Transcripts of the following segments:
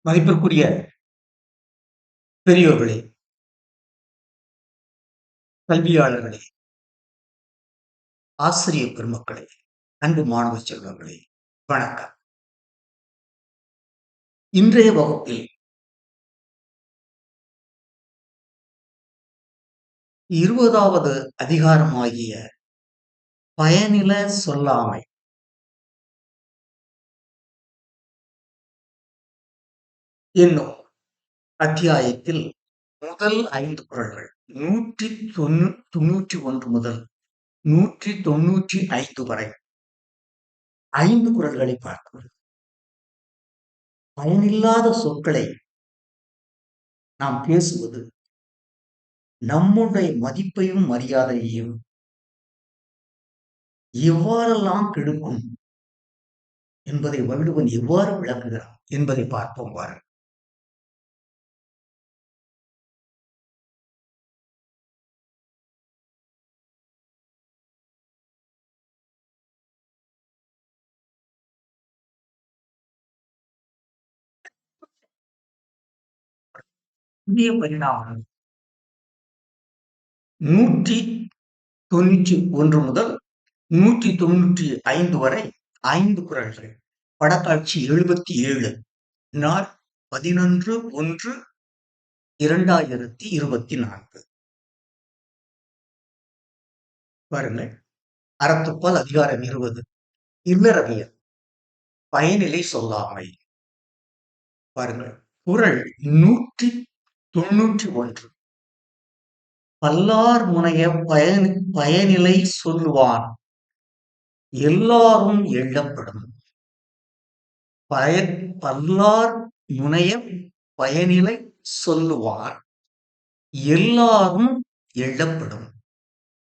மதிப்பிற்குரிய பெரியோர்களே, கல்வியாளர்களே, ஆசிரியர் பெருமக்களே, அன்பு மாணவ செல்வங்களே, வணக்கம். இன்றைய வகுப்பில் 20வது அதிகாரமாகிய பயனில சொல்லாமை என்னும் அத்தியாயத்தில் முதல் 5 குறள்கள் 191 முதல் 195 வரை 5 குறள்களை பார்க்கிறோம். பயனில்லாத சொற்களை நாம் பேசுவது நம்முடைய மதிப்பையும் மரியாதையையும் எவ்வாறெல்லாம் கெடுக்கும் என்பதை வள்ளுவன் எவ்வாறு விளக்குகிறான் என்பதை பார்ப்போம் வாருங்கள். புதிய பரிணாமம் 191 முதல் 195 வரை 5 குறள்கள். படக்காட்சி 77, நாள் 11/1/2024. பாருங்கள். அறத்துப்பால் அதிகாரம் 20 இல்லறவியல் பயனிலை சொல்லாமை. பாருங்கள். குறள் 191 பல்லார் முனைய பயனிலை சொல்லுவான் எல்லாரும் எள்ளப்படும். பல்லார் முனைய பயனிலை சொல்லுவார் எல்லாரும் எள்ளப்படும்.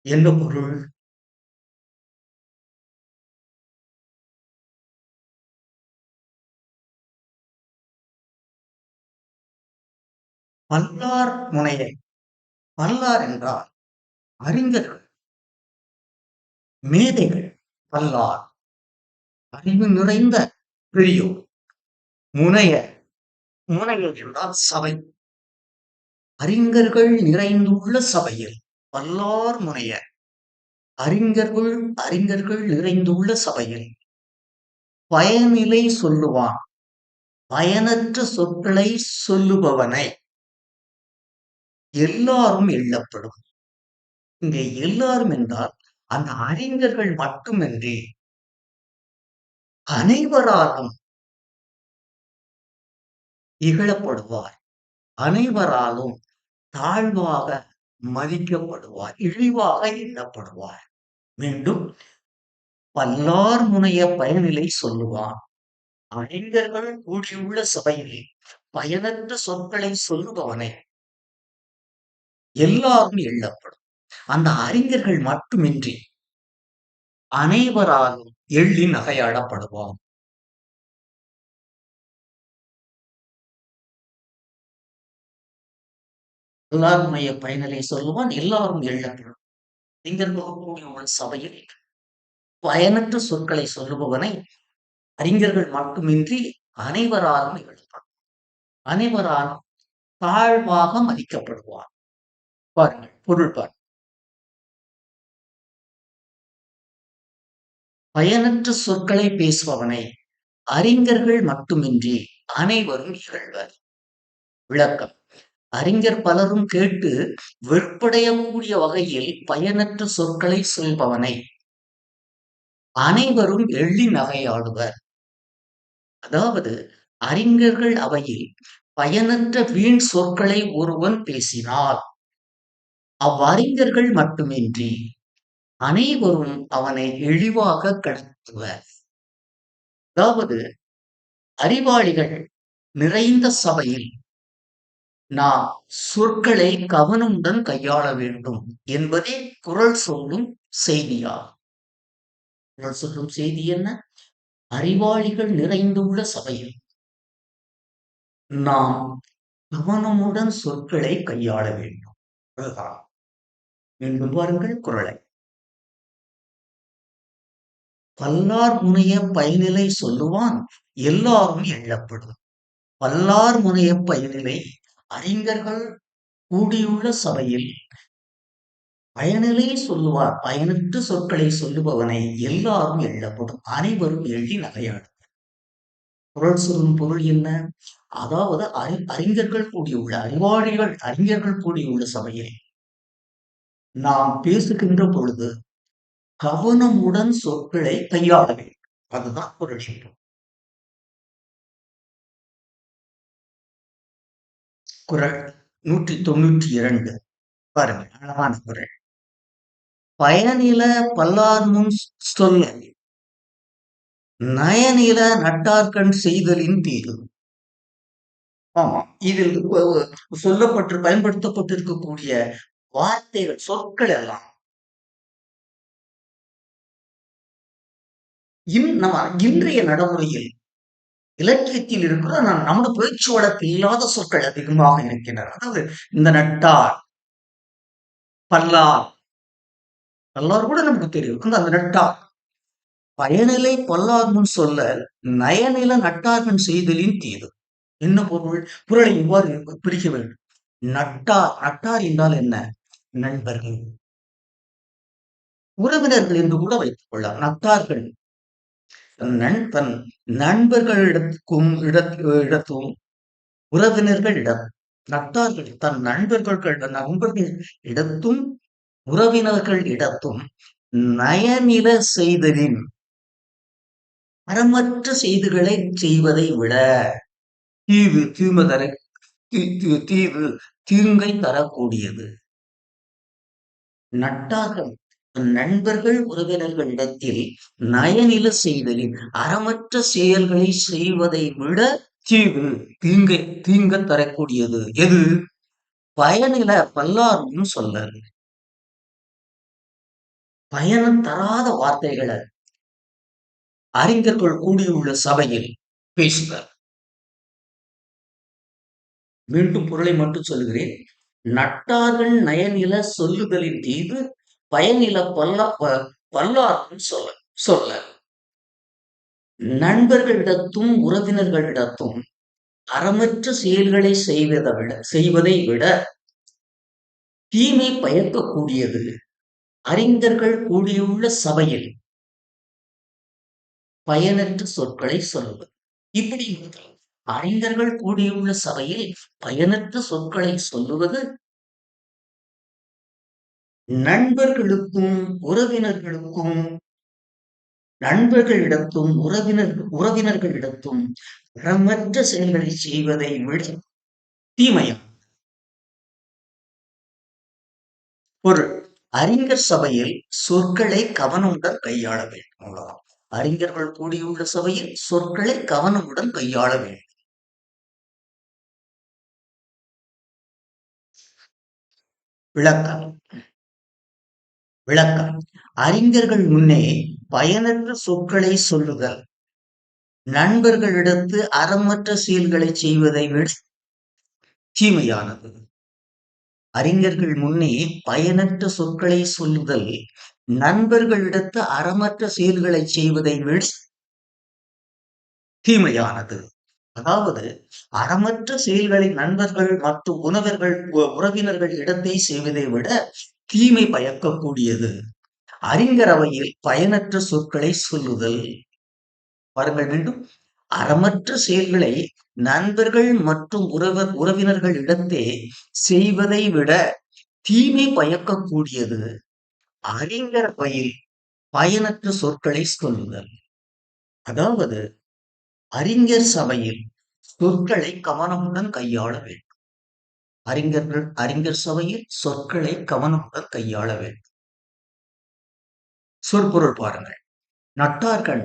என்ன பொருள்? பல்லார் முனைய, பல்லார் என்றால் அறிஞர்கள், மேதைகள். பல்லார் அறிவு நிறைந்த பெரியோர். முனைய, முனைய என்றால் சபை. அறிஞர்கள் நிறைந்துள்ள சபையில் பல்லார் முனைய, அறிஞர்கள் நிறைந்துள்ள சபையில் பயனிலை சொல்லுவான் பயனற்ற சொற்களை சொல்லுபவனை எல்லாரும் எள்ளப்படும். இங்கே எல்லாரும் என்றால் அந்த அறிஞர்கள் மட்டுமின்றி அனைவராலும் இகழப்படுவார், அனைவராலும் தாழ்வாக மதிக்கப்படுவார், இழிவாக எண்ணப்படுவார். மீண்டும் பல்லார் முனைய பயனிலை சொல்லுவான் அறிஞர்கள் கூடியுள்ள சபையில் பயனற்ற சொற்களை சொல்லுபவனை எல்லாரும் எள்ளப்படும். அந்த அறிஞர்கள் மட்டுமின்றி அனைவராலும் எள்ளி நகையாடப்படுவான். எல்லாருடைய பயனிலை சொல்லுவான் எல்லாரும் எள்ளப்படும். அறிஞர்கள் கூடியுள்ள சபையில் பயனற்ற சொற்களை சொல்லுபவனை அறிஞர்கள் மட்டுமின்றி அனைவராலும் இகழப்படும், அனைவராலும் தாழ்வாக மதிக்கப்படுவார். பாருங்கள் பொருள் பாருங்கள். பயனற்ற சொற்களை பேசுபவனை அறிஞர்கள் மட்டுமின்றி அனைவரும் இகழ்வர். விளக்கம். அறிஞர் பலரும் கேட்டு வெறுப்படையக்கூடிய வகையில் பயனற்ற சொற்களை சொல்பவனை அனைவரும் எள்ளி நகையாடுவர். அதாவது அறிஞர்கள் அவையில் பயனற்ற வீண் சொற்களை ஒருவன் பேசினால் அவ்வறிஞர்கள் மட்டுமின்றி அனைவரும் அவனை இழிவாக கடத்துவர். அதாவது அறிவாளிகள் நிறைந்த சபையில் நாம் சொற்களை கவனமுடன் கையாள வேண்டும் என்பதே குறள் சொல்லும் செய்தியாகும். குறள் சொல்லும் செய்தி என்ன? அறிவாளிகள் நிறைந்துள்ள சபையில் நாம் கவனமுடன் சொற்களை கையாள வேண்டும். அதுதான். மீண்டும் பாருங்கள் குறளை. பல்லார் முனைய பயனிலை சொல்லுவான் எல்லாரும் எள்ளப்படும். பல்லார் முனையப் பயனிலை அறிஞர்கள் கூடியுள்ள சபையில் பயனிலை சொல்லுவார் பயனற்ற சொற்களை சொல்லுபவனை எல்லாரும் எள்ளப்படும் அனைவரும் எள்ளி நகையாடும். குறள் சொல்லும் பொருள் என்ன? அதாவது அறிஞர்கள் கூடியுள்ள அறிஞர்கள் கூடியுள்ள சபையில் நாம் பேசுகின்ற பொழுது கவனமுடன் சொற்களை கையாள வேண்டும். அதுதான் குறள். குறள் 192 பாருங்க, அழகான குறள். பயனில பல்லார்முன் சொல்ல நயனில நட்டார்கண் செய்தலின் தீது. ஆமா, இதில் பயன்படுத்தப்பட்டிருக்கக்கூடிய வார்த்தைகள் சொற்கள் எல்லாம் இன்றைய நடைமுறையில் இலக்கியத்தில் இருக்கிற நமது பேச்சு வழக்கில் இல்லாத சொற்கள் அதிகமாக இருக்கின்றன. அதாவது இந்த நட்டார், பல்லார், பல்லார் கூட நமக்கு தெரியும். அந்த நட்டார் பயனிலை பல்லார் முன் சொல்ல நயனில நட்டார்கண் செய்தலின் தீது. என்ன பொருள்? குறளை இவ்வாறு பிரிக்க வேண்டும். நட்டார் என்றால் என்ன? நண்பர்கள், உறவினர்கள் என்று கூட வைத்துக் கொள்ளலாம். நட்டார்கள் தன் நண்பர்களிடத்தும் இடத்தும் உறவினர்களிடம், நட்டார்கள் தன் நண்பர்களிடத்தும் உறவினர்களிடத்தும் நயனில செய்தலின் அறமற்ற செய்திகளை செய்வதை விட தீவு தீங்கை தரக்கூடியது. நட்டார்கள் நண்பர்கள் உறவினர்களிடத்தில் நயனில செய்தலின் அறமற்ற செயல்களை செய்வதை விட தீங்க தரக்கூடியது. எது? பயனில பல்லார்னு சொல்ல பயணம் தராத வார்த்தைகளை அறிஞர்கள் கூடியுள்ள சபையில் பேசுகிறார். மீண்டும் பொருளை மட்டும் சொல்கிறேன். நட்டார்கள் நயனில சொல்லுதலின் தீது பயனில பல்லார்னு சொல்ல நண்பர்களிடத்தும் உறவினர்களிடத்தும் அறமற்ற செயல்களை செய்வதை விட தீமை பயக்கக்கூடியது. அறிஞர்கள் கூடியுள்ள சபையில் பயனற்ற சொற்களை சொல்வது. இப்படி அறிஞர்கள் கூடியுள்ள சபையில் பயனற்ற சொற்களை சொல்லுவது நண்பர்களிடத்தும் உறவினர்களிடத்தும் அறமற்ற செயல்களை செய்வதை விட தீமையா. பொருள்: அறிஞர் சபையில் சொற்களை கவனமுடன் கையாள வேண்டும். அறிஞர்கள் கூடியுள்ள சபையில் சொற்களை கவனமுடன் கையாள வேண்டும். விளக்கம் அறிஞர்கள் முன்னே பயனற்ற சொற்களை சொல்லுதல் நண்பர்களிடத்து அறமற்ற செயல்களை செய்வதை விட தீமையானது. அறிஞர்கள் முன்னே பயனற்ற சொற்களை சொல்லுதல் நண்பர்களிடத்து அறமற்ற செயல்களை செய்வதை விட தீமையானது. அதாவது அறமற்ற செயல்களை நண்பர்கள் மற்றும் உறவினர்கள் இடத்தை செய்வதை விட தீமை பயக்கக்கூடியது. அறிஞர் அவையில் பயனற்ற சொற்களை சொல்லுதல். பாருங்கள் மீண்டும். அறமற்ற செயல்களை நண்பர்கள் மற்றும் உறவினர்கள் இடத்தே செய்வதை விட தீமை பயக்கக்கூடியது. அறிஞர் அவையில் பயனற்ற சொற்களை சொல்லுதல். அதாவது அறிஞர் சபையில் சொற்களை கவனமுடன் கையாள வேண்டும். அறிஞர் சபையில் சொற்களை கவனமுடன் கையாள வேண்டும். சொற்பொருள் பாருங்கள். நட்டார்கள்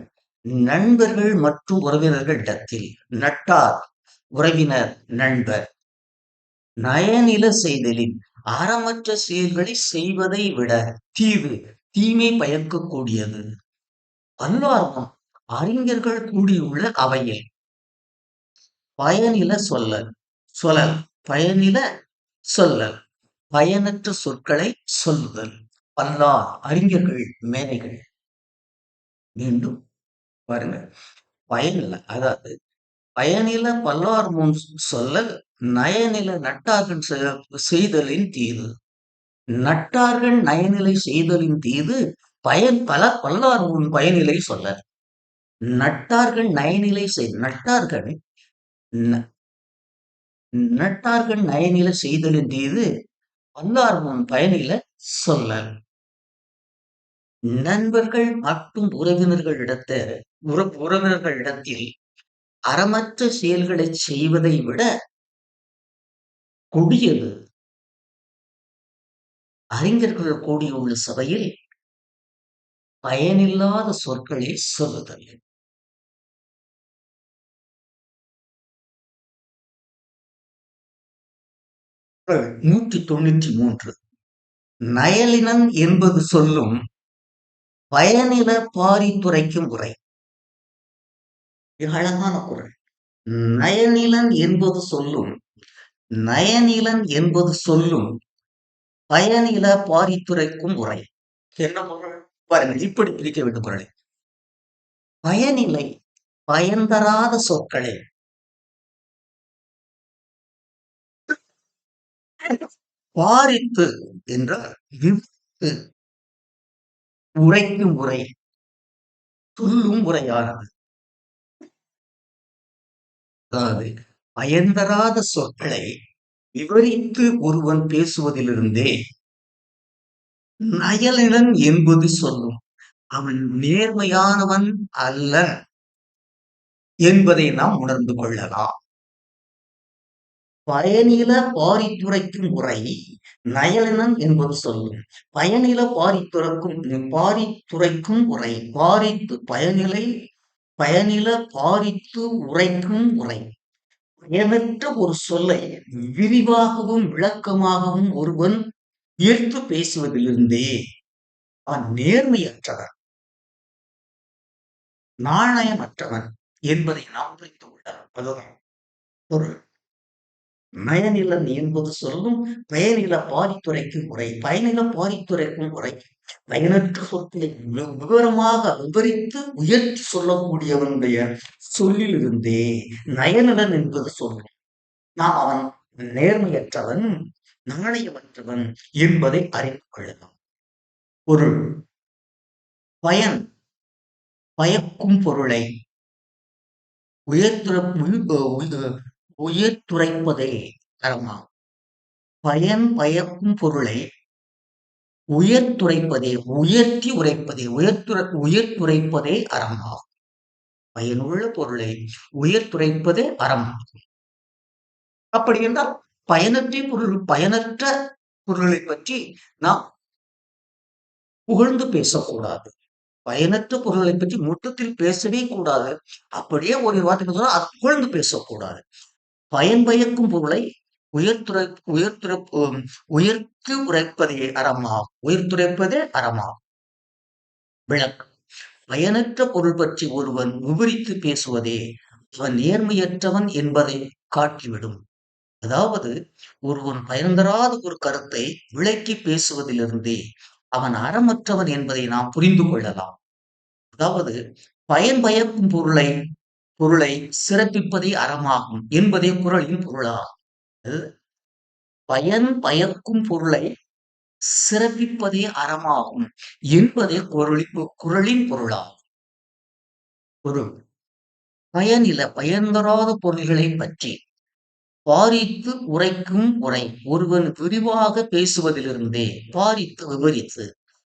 நண்பர்கள் மற்றும் உறவினர்கள் இடத்தில். நட்டார் உறவினர், நண்பர். நயனில செய்தலின் அறமற்ற செயல்களை செய்வதை விட தீமை பயக்கக்கூடியது. பல்லார்வம் அறிஞர்கள் கூடியுள்ள அவையில் பயனில சொல்லல் பயனற்ற சொற்களை சொல்லுதல். பல்லார் அறிஞர்கள் மேதைகள். மீண்டும் பாருங்க. பயனில்லை, அதாவது பயனில பல்லார் முன் சொல்லல் நயனில நட்டார்கள் செய்தலின் தீது. நட்டார்கள் நயனிலை செய்தலின் தீது பயன் பல பல்லார் முன் பயனிலை சொல்லல். நட்டார்கள் நயனிலை நட்டார்கள் நட்டார்கள் நயனில செய்தலின் தீது பல்லார் முன் பயனில சொல்லல். நண்பர்கள் மற்றும் உறவினர்களிடத்தில் அறமற்ற செயல்களை செய்வதை விட கொடியது அறிஞர்கள் கூடியுள்ள சபையில் பயனில்லாத சொற்களை சொல்லுதல். 193. நயலினன் என்பது சொல்லும் பயனில பாரித்துரைக்கும் உரை. அழகான குரல். நயனிலன் என்பது சொல்லும் நயனிலன் என்பது சொல்லும் பயனில பாரித்துரைக்கும் உரை. என்ன பொருள் பாருங்கள், இப்படி பிரிக்க வேண்டும் குரலை. பயனிலை பயன் தராத சொற்களை பாரித்து என்றால் விவரித்து உரைக்கும் உரை, சொல்லும் உரையானது. அதாவது பயன் தராத சொற்களை விவரித்து ஒருவன் பேசுவதிலிருந்தே நயலினன் என்பது சொல்லும் அவன் நேர்மையானவன் அல்ல என்பதை நாம் உணர்ந்து கொள்ளலாம். பயனில பாரித்துரைக்கும் உரை நயலினன் என்பது சொல்லும் பயனில பாரித்துரைக்கும் உரை பாரித்து பயனில பாரித்து உரைக்கும் உரை. பயனற்ற ஒரு சொல்லை விரிவாகவும் விளக்கமாகவும் ஒருவன் உயர்த்து பேசுவதிலிருந்தே அவன் நேர்மையற்றவன் நாணயமற்றவன் என்பதை நாம் புரிந்து கொள்ளலாம். அதுதான் பொருள். நயனிலன் என்பது சொல்லும் பயனில பாரித்துரைக்கும் உரை. பயனில பாரித்துரைக்கும் உரை பயனற்ற சொற்களை விவரமாக விவரித்து உயர்த்தி சொல்லக்கூடியவனுடைய சொல்லிலிருந்தே நயனிலன் என்பது சொல்லும் நாம் அவன் நேர்மையற்றவன் நாணயமற்றவன் என்பதை அறிந்து கொள்ளலாம். பொருள். பயன் பயக்கும் பொருளை உயர்த்துரைப்பதே அறமாகும். பயன் பயக்கும் பொருளை உயர்த்தி உரைப்பதே உயர்த்துரைப்பதே அறமாகும். பயனுள்ள பொருளை உயர்த்துரைப்பதே அறமாகும். அப்படி என்றால் பயனற்ற பொருளை பற்றி நாம் புகழ்ந்து பேசக்கூடாது. பயனற்ற பொருளை பற்றி மொத்தத்தில் பேசவே கூடாது. அப்படியே ஒரு வார்த்தை சொன்னா அது புகழ்ந்து பேசக்கூடாது. பயன் பயக்கும் பொருளை உயர்த்தி உரைப்பதே அறமாகும். உயர்த்துரைப்பதே அறமாகும். விளக்கம். பயனற்ற பொருள் பற்றி ஒருவன் விவரித்து பேசுவதே அவன் நேர்மையற்றவன் என்பதை காட்டிவிடும். அதாவது ஒருவன் பயன் தராத ஒரு கருத்தை விளக்கி பேசுவதிலிருந்தே அவன் அறமற்றவன் என்பதை நாம் புரிந்து கொள்ளலாம். அதாவது பயன் பயக்கும் பொருளை சிறப்பிப்பதே அறமாகும் என்பதே குறளின் பொருளாகும். பயன் பயக்கும் பொருளை சிறப்பிப்பதே அறமாகும் என்பதே குறளின் பொருளாகும். பொருள். பயன் தராத பொருள்களை பற்றி பாரித்து உரைக்கும் உரை ஒருவன் விரிவாக பேசுவதிலிருந்தே பாரித்து விவரித்து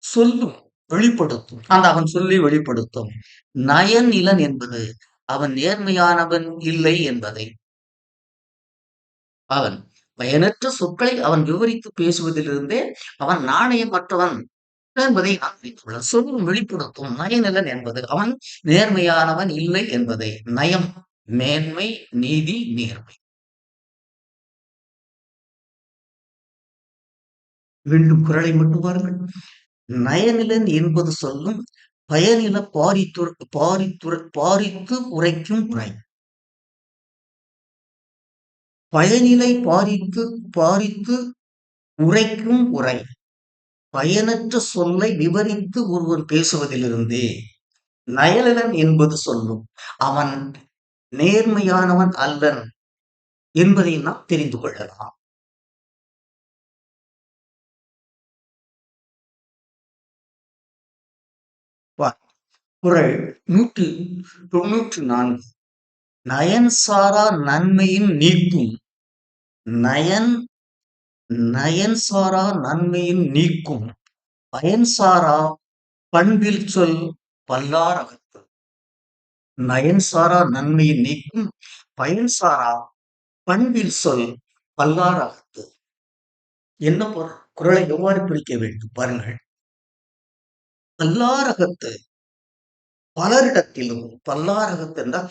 சொல்லும் வெளிப்படுத்தும் அவன் சொல்லி வெளிப்படுத்தும். நயனிலன் என்பது அவன் நேர்மையானவன் இல்லை என்பதை அவன் பயனற்ற சொற்களை அவன் விவரித்து பேசுவதிலிருந்தே அவன் நாணயமற்றவன் என்பதை சொல்லும் வெளிப்படுத்தும். நயனிலன் என்பது அவன் நேர்மையானவன் இல்லை என்பதை. நயம் மேன்மை நீதி நேர்மை. மீண்டும் குறளை மட்டும் பாருங்கள். நயனிலன் என்பது சொல்லும் பயனில பாரித்து உரைக்கும் உரை. பயனிலை பாரித்து உரைக்கும் உரை பயனற்ற சொல்லை விவரித்து ஒருவன் பேசுவதிலிருந்தே நயனிலன் என்பது சொல்லும் அவன் நேர்மையானவன் அல்லன் என்பதை நாம் தெரிந்து கொள்ளலாம். குறள் 194. நயன்சாரா நன்மையின் நீக்கும் நயன் நயன்சாரா நன்மையின் நீக்கும் பயன்சாரா பண்பில் சொல் பல்லார் அகத்து. நயன்சாரா நன்மையின் நீக்கும் பயன்சாரா பண்பில் சொல் பல்லார் அகத்து. என்ன பொருள்? குறளை எவ்வாறு பிரிக்க வேண்டும் பாருங்கள். பல்லார் அகத்து பலரிடத்திலும், பல்லார் அகத்து என்றால்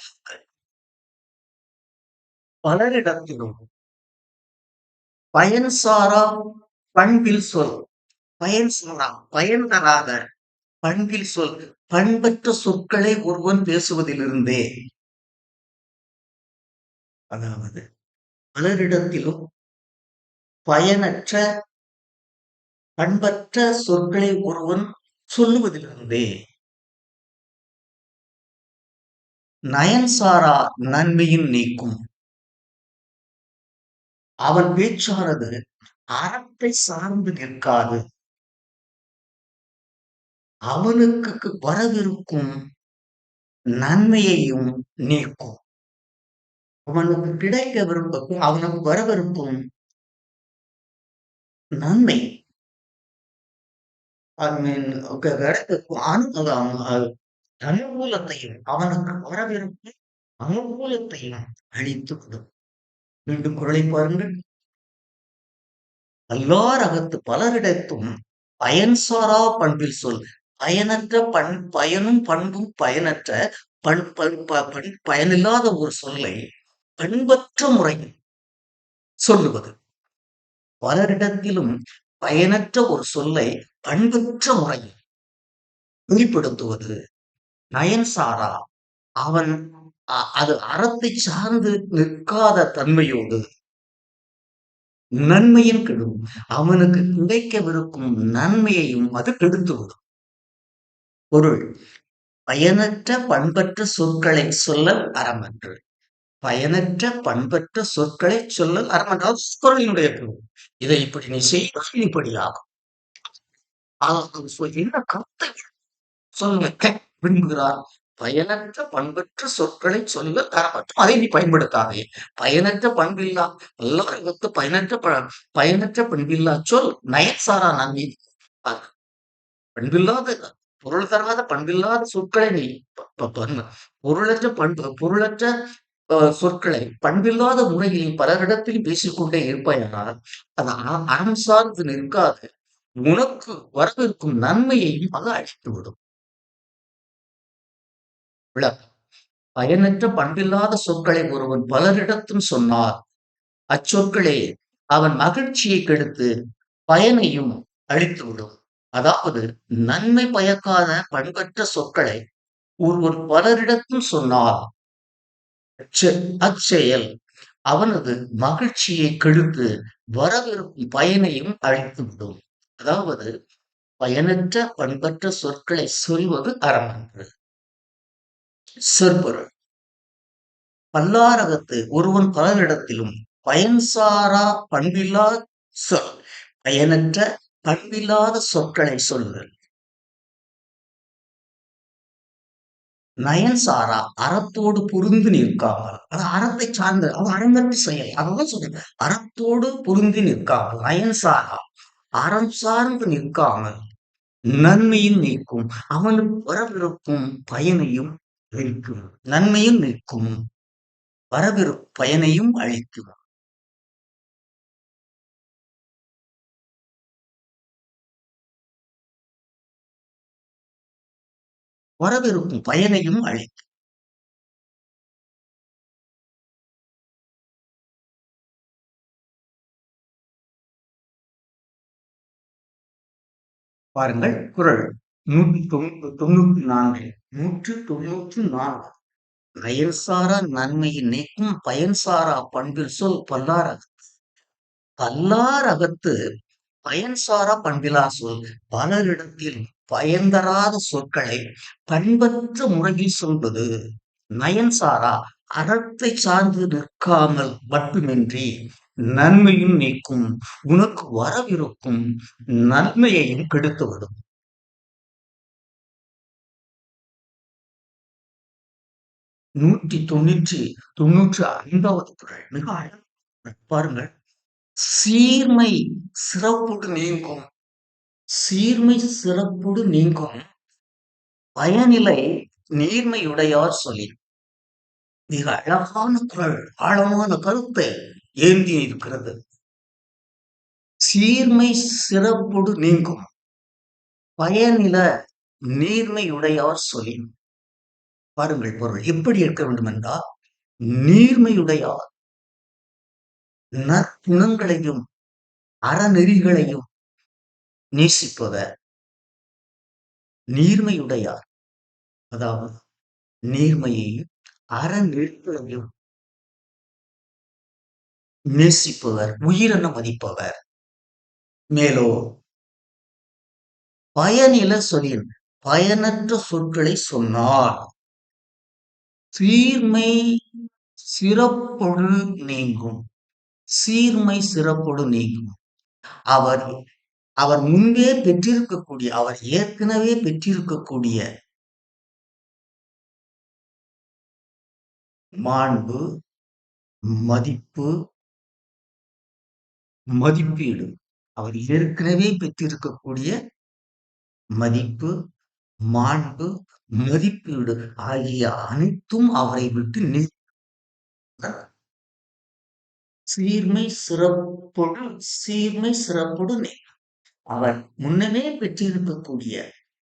பலரிடத்திலும் பயன்சாரா பண்பில் சொல். பயன்சாரா பயன் தராத பண்பில் சொல். பண்பற்ற சொற்களை ஒருவன் பேசுவதிலிருந்தே, அதாவது பலரிடத்திலும் பயனற்ற பண்பற்ற சொற்களை ஒருவன் சொல்லுவதிலிருந்தே நயன்சாரா நன்மையின் நீக்கும். அவன் பேச்சானது அறத்தை சார்ந்து நிற்காது. அவனுக்கு வரவிருக்கும் நன்மையையும் நீக்கும். அவனுக்கு கிடைக்கவிருக்கும், அவனுக்கு வரவிருக்கும் நன்மை, கிடைக்கும் அனுகூலத்தையும், அவனுக்கு வரவிருக்கும் அனுகூலத்தையும் அளித்துவிடும். மீண்டும் குறளை பாருங்கள். பல்லார் அகத்து பலரிடத்தும் பயன்சாரா பண்பில் சொல். பயனற்ற பயனும் பண்பும் பயனற்ற பயனில்லாத ஒரு சொல்லை பண்பற்ற முறையில் சொல்லுவது. பலரிடத்திலும் பயனற்ற ஒரு சொல்லை பண்பற்ற முறையில் வெளிப்படுத்துவது நயன்சாரா. அவன் அது அறத்தை சார்ந்து நிற்காத தன்மையோடு நன்மையின் கெடும். அவனுக்கு கிடைக்கவிருக்கும் நன்மையையும் அது கெடுத்துவிடும். பொருள்: பயனற்ற பண்பற்ற சொற்களை சொல்லல் அறமன்று. பயனற்ற பண்பற்ற சொற்களை சொல்லல் அறமன்றால் குறளினுடைய பொருள். இதை இப்படி நீ செய்தால் இப்படியாகும். என்ன கருத்தை சொல்ல விரும்புகிறார்? பயனற்ற பண்பற்ற சொற்களை சொல்ல தரப்பற்றும். அதை நீ பயன்படுத்தாதே. பயனற்ற பண்பில்லா எல்லாருக்கும் பயனற்ற பண்பில்லா சொல் நயன்சாரா நன்மை. பண்பில்லாத பொருள் தராத பண்பில்லாத சொற்களை நீ பொருளற்ற சொற்களை பண்பில்லாத முறையில் பலரிடத்தில் பேசிக்கொண்டே இருப்பாயானால் அது அறம் சார்ந்து நிற்காது. உனக்கு வரவிருக்கும் நன்மையையும் அது அழித்துவிடும். பயனற்ற பண்பில்லாத சொற்களை ஒருவன் பலரிடத்தும் சொன்னார், அச்சொற்களே அவன் மகிழ்ச்சியை கெடுத்து பயனையும் அழித்துவிடும். அதாவது நன்மை பயக்காத பண்பற்ற சொற்களை ஒருவன் பலரிடத்தும் சொன்னார், அச்செயல் அவனது மகிழ்ச்சியை கெடுத்து வரவிருக்கும் பயனையும் அழித்துவிடும். அதாவது பயனற்ற பண்பற்ற சொற்களை சொல்வது அறமன்று. சொற்பொருள்: பல்லாரகத்து ஒருவன் பலரிடத்திலும் பயன்சாரா பண்பில்லா சொல், பயனற்ற பண்பில்லாத சொற்களை சொல்லுதல். நயன்சாரா அறத்தோடு பொருந்தி நிற்காமல், அது அறத்தை சார்ந்த, அது அறங்கற்ற செயல். அதான் சொல்றேன், அறத்தோடு பொருந்தி நிற்காமல். நயன்சாரா அறம் சார்ந்து நிற்காமல் நன்மையும் நீக்கும். அவனுக்கு வரவிருக்கும் பயனையும் அழிக்கும். நன்மையும் நிற்கும், வரவிருக்கும் பயனையும் அழிக்கும். வரவிருக்கும் பயனையும் அழிக்கும். பாருங்கள், குறள் 194. 194. பயன்சாரா நன்மையின் நீக்கும் பயன்சாரா பண்பில் சொல் பல்லார் அகத்து. பல்லார் அகத்து பயன்சாரா பண்பிலா சொல். பலரிடத்தில் பயன்தராத சொற்களை பண்பற்ற முறையில் சொல்வது நயன்சாரா அறத்தை சார்ந்து நிற்காமல் மட்டுமின்றி நன்மையும் நீக்கும், உனக்கு வரவிருக்கும் நன்மையையும் கெடுத்துவிடும். 195வது குறள் மிக அழகா பாருங்கள். சீர்மை சிறப்பொடு நீங்கும், சீர்மை சிறப்பொடு நீங்கும் பயனிலை நீர்மையுடையார் சொல்லின். மிக அழகான குறள், ஆழமான கருத்தை ஏந்தி இருக்கிறது. சீர்மை சிறப்பொடு நீங்கும் பயனில நீர்மையுடையார் சொல்லின். பாருங்கள் பொருள் எப்படி இருக்க வேண்டும் என்றால், நீர்மையுடையார் நற்குணங்களையும் அறநெறிகளையும் நேசிப்பவர். நீர்மையுடையார் அதாவது நீர்மையையும் அறநெறிகளையும் நேசிப்பவர், உயிரென மதிப்பவர். மேலோ பயனில சொல்லின் பயனற்ற சொற்களை சொன்னார் சீர்மை சிறப்பொடு நீங்கும். சீர்மை சிறப்பொடு நீங்கும். அவர் அவர் முன்பே பெற்றிருக்கக்கூடிய, அவர் ஏற்கனவே பெற்றிருக்கக்கூடிய மாண்பு, மதிப்பு, மதிப்பீடு, அவர் ஏற்கனவே பெற்றிருக்கக்கூடிய மதிப்பு, மாண்பு, மதிப்பீடு ஆகிய அனைத்தும் அவரை விட்டு சீர்மை சிறப்பொடு சீர்மை சிறப்பொடு அவர் முன்னமே பெற்றிருக்கக்கூடிய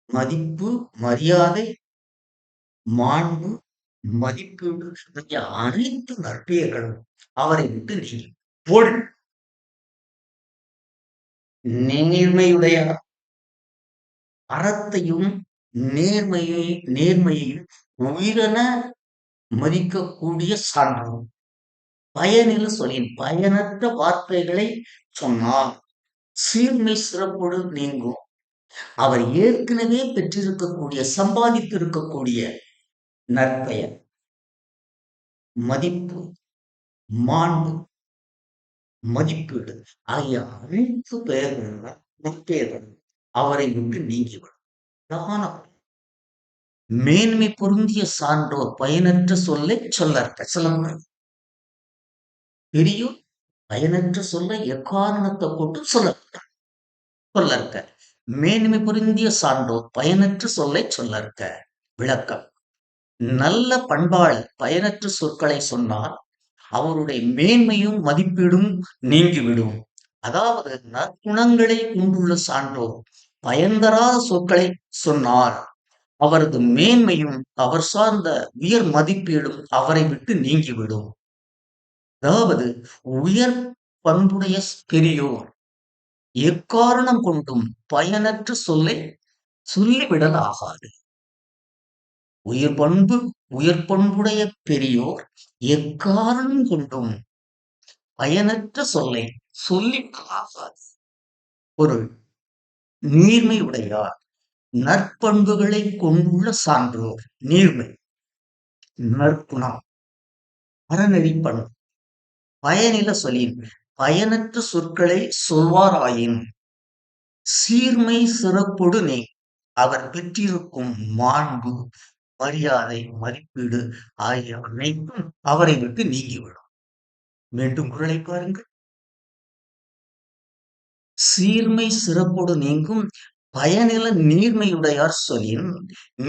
மதிப்பு, மரியாதை, மாண்பு, மதிப்பீடு ஆகிய அனைத்து நற்பெயர்களும் அவரை விட்டு நீங்கி போல். நேர்மையுடைய அறத்தையும் நேர்மையையும் உயிரென மதிக்கக்கூடிய சான்றோர் பயனில் சொல்லின் பயனற்ற வார்த்தைகளை சொன்னார் சீர்மை சிறப்போடு நீங்கும். அவர் ஏற்கனவே பெற்றிருக்கக்கூடிய, சம்பாதித்திருக்கக்கூடிய நற்பெயர், மதிப்பு, மாண்பு, மதிப்பீடு ஆகிய அனைத்து பெயர்கள் நற்பெயர்கள் அவரை விட்டு நீங்கிவிடும். மேன்மை பொருந்திய சான்றோர் பயனற்ற சொல்லை சொல்லற்க. சிலம்பரம் பெரியோர் பயனற்ற சொல்லை எக்காரணத்தை கொண்டு சொல்லற்க. மேன்மை பொருந்திய சான்றோர் பயனற்ற சொல்லை சொல்லற்க. விளக்கம்: நல்ல பண்பாளர் பயனற்ற சொற்களை சொன்னால் அவருடைய மேன்மையும் மதிப்பீடும் நீங்கிவிடும். அதாவது நற்குணங்களை கொண்டுள்ள சான்றோர் பயன்தராத சொற்களை சொன்னால் அவரது மேன்மையும் அவர் சார்ந்த உயர் மதிப்பீடும் அவரை விட்டு நீங்கிவிடும். அதாவது உயர் பண்புடைய பெரியோர் எக்காரணம் கொண்டும் பயனற்ற சொல்லை சொல்லிவிடல் ஆகாது. உயர் பண்புடைய பெரியோர் எக்காரணம் கொண்டும் பயனற்ற சொல்லை சொல்லிவிடல் ஆகாது. பொருள்: நீர்மை உடையார் நற்பண்புகளை கொண்டுள்ள சான்றோர். நீர்மை நற்குணம், அறநெறி பண்பு. பயனில சொல்லின் பயனற்ற சொற்களை சொல்வாராயின் சீர்மை சிறப்பொடு நீ அவர் பெற்றிருக்கும் மாண்பு, மரியாதை, மதிப்பீடு ஆகிய அனைத்தும் அவரை விட்டு நீங்கிவிடும். மீண்டும் குறளை பாருங்கள். சீர்மை சிறப்பொடு நீங்கும் பயனில நீர்மையுடையார் சொல்லின்,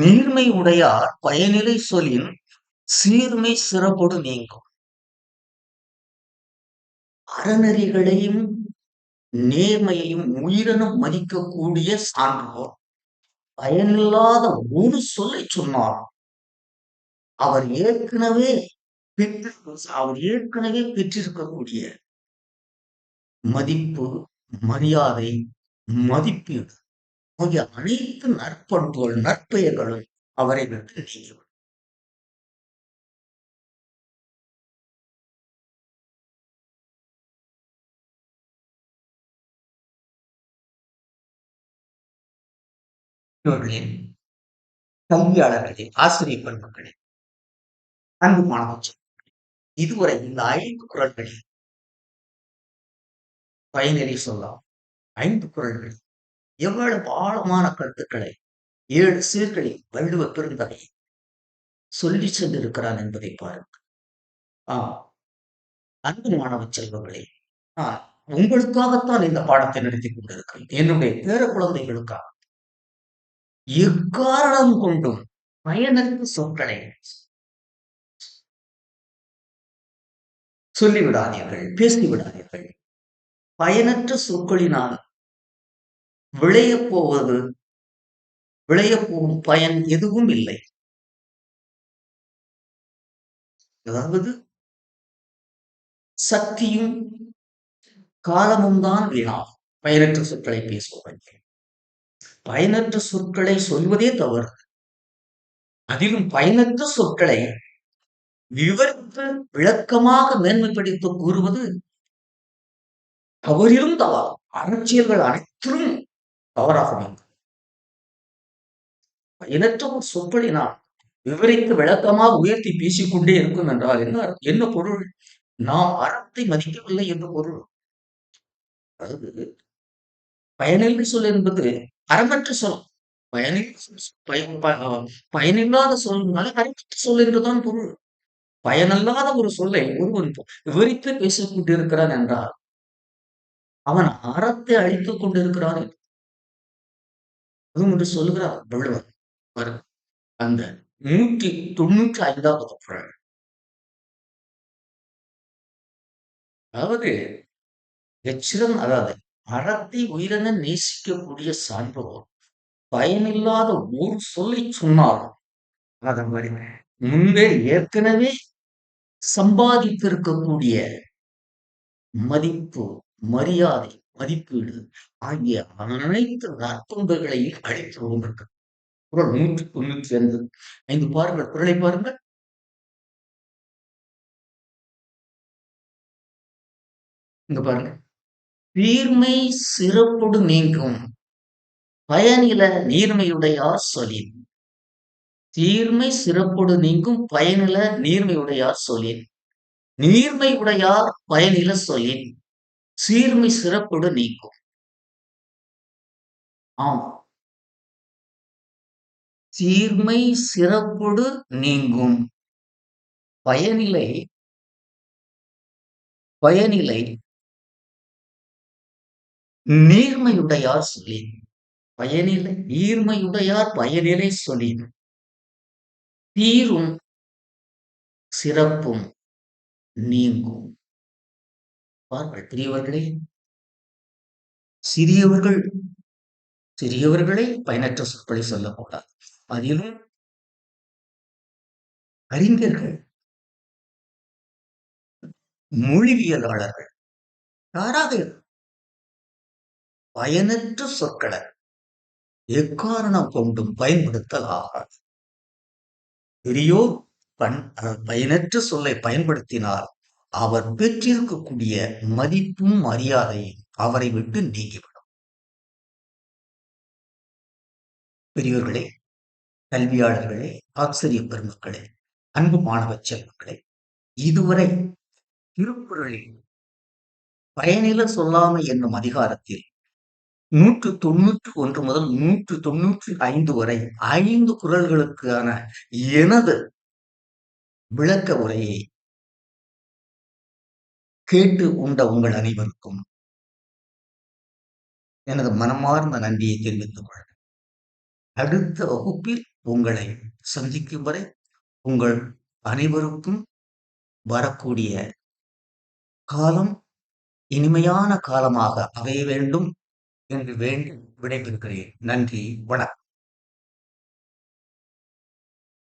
நீர்மை உடையார் பயனிலை சொல்லின் சீர்மை சிறப்பொடு நீங்கும். அறநெறிகளையும் நேர்மையையும் உயிரினும் மதிக்கக்கூடிய சான்றோர் பயனில்லாத ஒரு சொல்லை சொன்னார் அவர் ஏற்கனவே பெற்றிருக்கக்கூடிய மதிப்பு, மரியாதை, மதிப்பீடு ஆகிய அனைத்து நற்பண்புகள், நற்பெயர்களும் அவரை விட்டு நீங்கிவிடும். கல்வியாளர்களே, ஆசிரியர் பண்புகளே, அன்பு மாணவர்களே, இதுவரை இந்த 5 குறள்களில் பயனிலை சொல்லலாம். 5 குறள்கள் எவ்வளவு ஆழமான கருத்துக்களை 7 சீர்களில் வள்ளுவ பெருந்தகை சொல்லிச் சென்றிருக்கிறான் என்பதை பாருங்கள். ஆம், அன்பு மாணவ செல்வங்களே, நான் உங்களுக்காகத்தான் இந்த பாடத்தை நடத்திக் கொண்டிருக்கிறேன். என்னுடைய பேர குழந்தைகளுக்காக. எக்காரணம் கொண்டும் பயனற்ற சொற்களை சொல்லிவிடாதீர்கள், பேசிவிடாதீர்கள். பயனற்ற சொற்களினால் விளையப் போவது விளையப் போகும் பயன் எதுவும் இல்லை. அதாவது சக்தியும் காலமும் தான் வீணாகும் பயனற்ற சொற்களை பேசுபவர்கள். பயனற்ற சொற்களை சொல்வதே தவறு. அதிலும் பயனற்ற சொற்களை விவரித்து விளக்கமாக மேன்மைப்படுத்த கூறுவது தவறிலும் தவறு. அரசியல்கள் அனைத்திலும் தவறாக வேண்டும். பயனற்ற ஒரு சொற்களை நாம் விவரித்து விளக்கமாக உயர்த்தி பேசிக்கொண்டே இருக்கும் என்றால் என்ன பொருள்? நாம் அறத்தை மதிக்கவில்லை என்று பொருள். அதாவது பயனில்லை சொல் என்பது அறமற்ற சொல். பயனில்லாத சொல்னால அறமற்ற சொல் என்றுதான் பொருள். பயனல்லாத ஒரு சொல்லை ஒருவன் விவரித்து பேசிக் கொண்டிருக்கிறான் என்றால் அவன் அறத்தை அழித்துக் கொண்டிருக்கிறான். அதுவும் என்று சொல்லுகிறார் வள்ளுவர். அந்த 195வது குறள். அதாவது அதாவது அறத்தை உயிரென நேசிக்கக்கூடிய சான்றோர் பயனில்லாத ஒரு சொல்லை சொன்னாலும் அதன் வரி முன்பே ஏற்கனவே சம்பாதித்திருக்கக்கூடிய மதிப்பு, மரியாதை, மதிப்பீடு ஆகிய அனைத்து நற்பண்புகளையும் அளித்து கொண்டிருக்கு. குறள் 195 பாருங்கள், குறளை பாருங்கள். இங்க பாருங்க. தீர்மை சிறப்பொடு நீங்கும் பயனில நீர்மையுடையார் சொலின். தீர்மை சிறப்பொடு நீங்கும் பயனில நீர்மையுடையார் சொலின். நீர்மை உடையார் பயனில சொலின் சீர்மை சிறப்பொடு நீங்கும். ஆம், சீர்மை சிறப்பொடு நீங்கும் பயனிலை பயனிலை நீர்மையுடையார் சொல்லின். பயனிலை நீர்மையுடையார் பயனிலை சொல்லின் தீரும் சிறப்பும் நீங்கும். பாருங்கள் பெரியவர்களே, சிறியவர்கள் சிறியவர்களே பயனற்ற சொற்களை சொல்லக்கூடாது. அதிலும் அறிஞர்கள், மொழிவியலாளர்கள் யாராக பயனற்ற சொற்களை எக்காரணம் கொண்டும் பயன்படுத்தல் ஆகாது. பெரியோர் பயனற்ற சொல்லை பயன்படுத்தினால் அவர் பெற்றிருக்கக்கூடிய மதிப்பும் மரியாதையும் அவரை விட்டு நீங்கிவிடும். பெரியோர்களே, கல்வியாளர்களே, ஆசிரிய பெருமக்களே, அன்பு மாணவ செல்வங்களே, இதுவரை திருக்குறளில் பயனில சொல்லாமை என்னும் அதிகாரத்தில் 191 முதல் 195 வரை 5 குறள்களுக்கான எனது விளக்க உரையை கேட்டு உண்ட உங்கள் அனைவருக்கும் எனது மனமார்ந்த நன்றியை தெரிவித்துக் கொள்ள அடுத்த வகுப்பில் உங்களை சந்திக்கும் வரை உங்கள் அனைவருக்கும் வரக்கூடிய காலம் இனிமையான காலமாக அமைய வேண்டும் என்று வேண்டி விடைபெறுகிறேன். நன்றி, வணக்கம்.